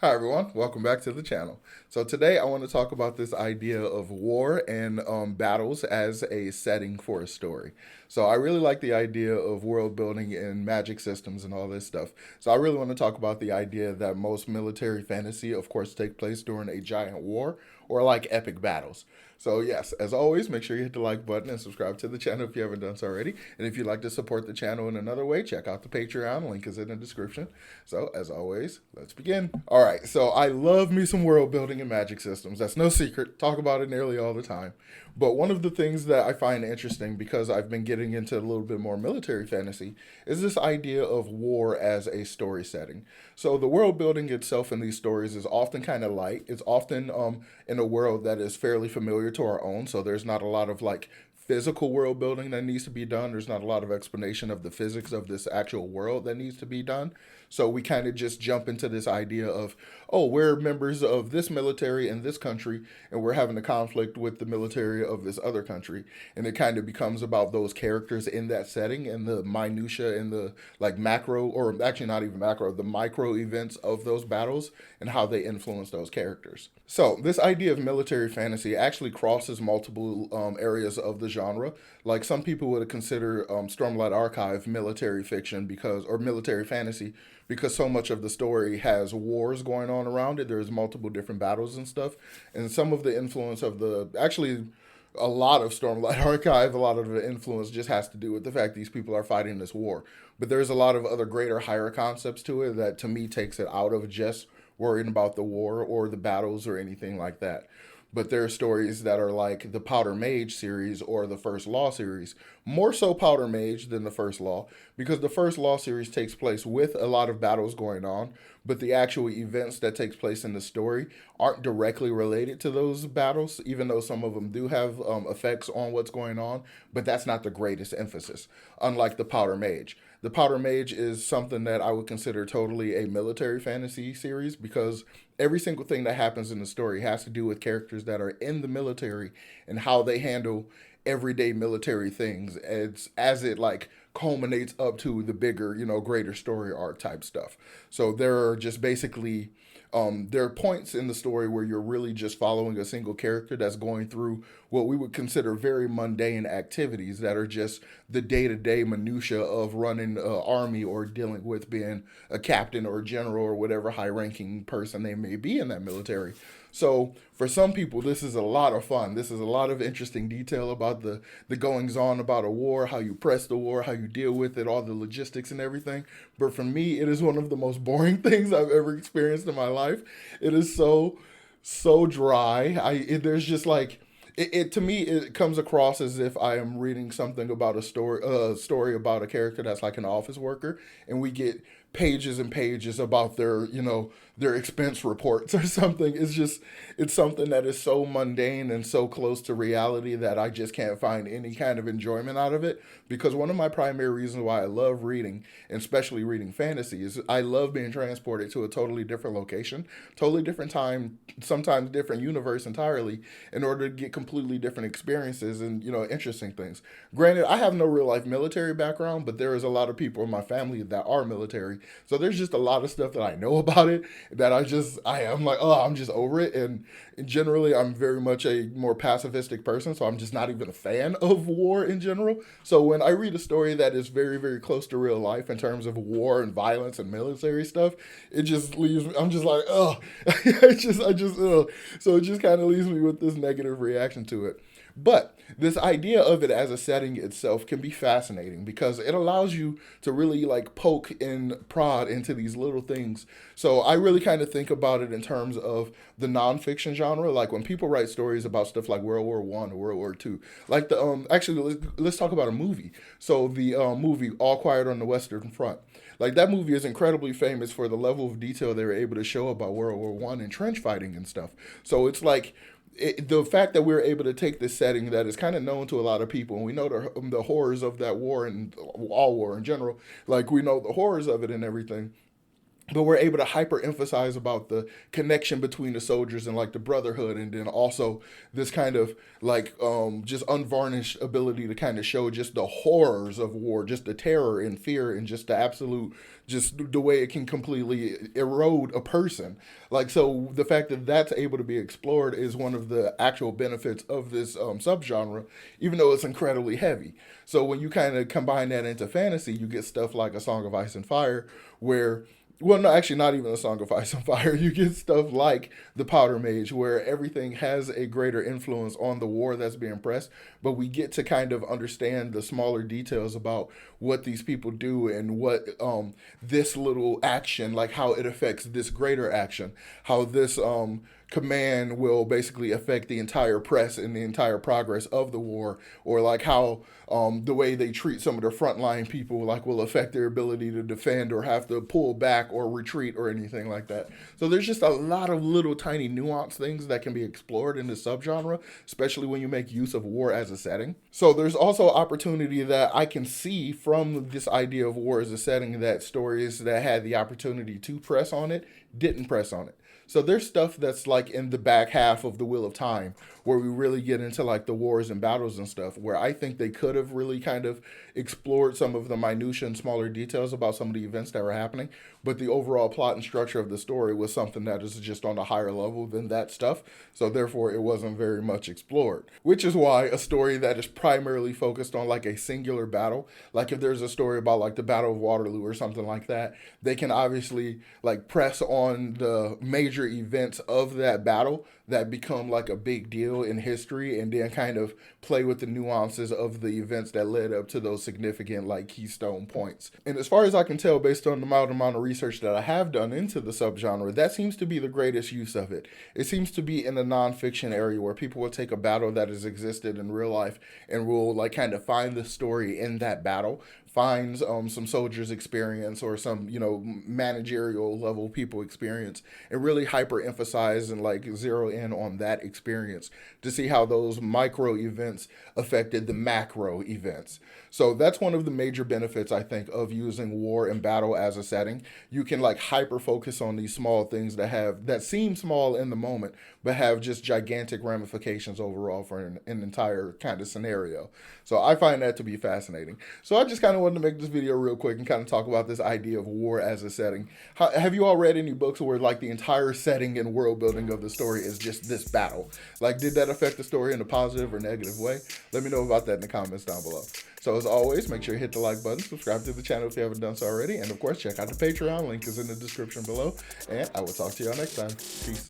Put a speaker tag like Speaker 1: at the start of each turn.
Speaker 1: Hi everyone, welcome back to the channel. So today I want to talk about this idea of war and battles as a setting for a story. So I really like the idea of world building and magic systems and all this stuff. So I really want to talk about the idea that most military fantasy, of course, take place during a giant war or like epic battles. So yes, as always, make sure you hit the like button and subscribe to the channel if you haven't done so already. And if you'd like to support the channel in another way, check out the Patreon. Link is in the description. So as always, let's begin. All right, so I love me some world building and magic systems. That's no secret. Talk about it nearly all the time. But one of the things that I find interesting because I've been getting into a little bit more military fantasy is this idea of war as a story setting. So the world building itself in these stories is often kind of light. It's often in a world that is fairly familiar to our own. So there's not a lot of like physical world building that needs to be done. There's not a lot of explanation of the physics of this actual world that needs to be done. So we kind of just jump into this idea of, oh, we're members of this military in this country, and we're having a conflict with the military of this other country, and it kind of becomes about those characters in that setting and the minutia and the like macro, or actually not even macro, the micro events of those battles and how they influence those characters. So this idea of military fantasy actually crosses multiple areas of the genre. Like some people would consider Stormlight Archive military fiction because, or military fantasy, because so much of the story has wars going on around it. There's multiple different battles and stuff, and some of the influence of the actually a lot of Stormlight Archive, a lot of the influence just has to do with the fact these people are fighting this war. But there's a lot of other greater, higher concepts to it that to me takes it out of just worrying about the war or the battles or anything like that. But there are stories that are like the Powder Mage series or the First Law series. More so Powder Mage than the First Law, because the First Law series takes place with a lot of battles going on, but the actual events that takes place in the story aren't directly related to those battles, even though some of them do have effects on what's going on, but that's not the greatest emphasis, unlike the Powder Mage. The Powder Mage is something that I would consider totally a military fantasy series because every single thing that happens in the story has to do with characters that are in the military and how they handle everyday military things as it like culminates up to the bigger, greater story arc type stuff. So there are just basically there are points in the story where you're really just following a single character that's going through what we would consider very mundane activities that are just the day-to-day minutia of running an army or dealing with being a captain or a general or whatever high-ranking person they may be in that military. So for some people, this is a lot of fun. This is a lot of interesting detail about the goings on about a war, how you press the war, how you deal with it, all the logistics and everything. But for me, it is one of the most boring things I've ever experienced in my life. It is so dry. There's just like it to me it comes across as if I am reading something about a story about a character that's like an office worker, and we get pages and pages about their expense reports or something. It's something that is so mundane and so close to reality that I just can't find any kind of enjoyment out of it. Because one of my primary reasons why I love reading, and especially reading fantasy, is I love being transported to a totally different location, totally different time, sometimes different universe entirely, in order to get completely different experiences and interesting things. Granted, I have no real life military background, but there is a lot of people in my family that are military, so there's just a lot of stuff that I know about it that I'm like, oh, I'm just over it. And generally, I'm very much a more pacifistic person, so I'm just not even a fan of war in general. So when I read a story that is very, very close to real life in terms of war and violence and military stuff, it just leaves me. I'm just like, oh, ugh. So it just kind of leaves me with this negative reaction to it. But this idea of it as a setting itself can be fascinating because it allows you to really like poke and prod into these little things. So I really kind of think about it in terms of the nonfiction genre. Like when people write stories about stuff like World War I or World War II, like the actually let's talk about a movie. So the movie All Quiet on the Western Front. Like that movie is incredibly famous for the level of detail they were able to show about World War I and trench fighting and stuff. So it's like the fact that we're able to take this setting that is kind of known to a lot of people, and we know the horrors of that war and all war in general, like we know the horrors of it and everything, but we're able to hyper emphasize about the connection between the soldiers and like the brotherhood, and then also this kind of like just unvarnished ability to kind of show just the horrors of war, just the terror and fear and just the absolute, just the way it can completely erode a person. Like, so the fact that that's able to be explored is one of the actual benefits of this subgenre, even though it's incredibly heavy. So when you kind of combine that into fantasy, you get stuff like A Song of Ice and Fire, where, well, no, actually, not even A Song of Ice and Fire. You get stuff like The Powder Mage, where everything has a greater influence on the war that's being pressed, but we get to kind of understand the smaller details about what these people do and what this little action, like how it affects this greater action, how this command will basically affect the entire press and the entire progress of the war, or like how the way they treat some of the frontline people like will affect their ability to defend or have to pull back or retreat or anything like that. So there's just a lot of little tiny nuanced things that can be explored in this subgenre, especially when you make use of war as a setting. So there's also opportunity that I can see from this idea of war as a setting that stories that had the opportunity to press on it didn't press on it. So there's stuff that's like in the back half of The Wheel of Time, where we really get into like the wars and battles and stuff, where I think they could have really kind of explored some of the minutia and smaller details about some of the events that were happening. But the overall plot and structure of the story was something that is just on a higher level than that stuff. So therefore it wasn't very much explored. Which is why a story that is primarily focused on like a singular battle, like if there's a story about like the Battle of Waterloo or something like that, they can obviously like press on the major events of that battle that become like a big deal in history, and then kind of play with the nuances of the events that led up to those significant like keystone points. And as far as I can tell, based on the amount of research that I have done into the subgenre, that seems to be the greatest use of it. It seems to be in the nonfiction area, where people will take a battle that has existed in real life and will like kind of find the story in that battle, finds some soldiers experience or some, you know, managerial level people experience, and really hyper emphasize and like zero in on that experience to see how those micro events affected the macro events. So that's one of the major benefits, I think, of using war and battle as a setting. You can like hyper focus on these small things that seem small in the moment, but have just gigantic ramifications overall for an entire kind of scenario. So I find that to be fascinating. So I just kind of wanted to make this video real quick and kind of talk about this idea of war as a setting. Have you all read any books where like the entire setting and world building of the story is just this battle? Like, did that affect the story in a positive or negative way? Let me know about that in the comments down below. So as always, make sure you hit the like button, subscribe to the channel if you haven't done so already, and of course, check out the Patreon. Link is in the description below, and I will talk to y'all next time. Peace.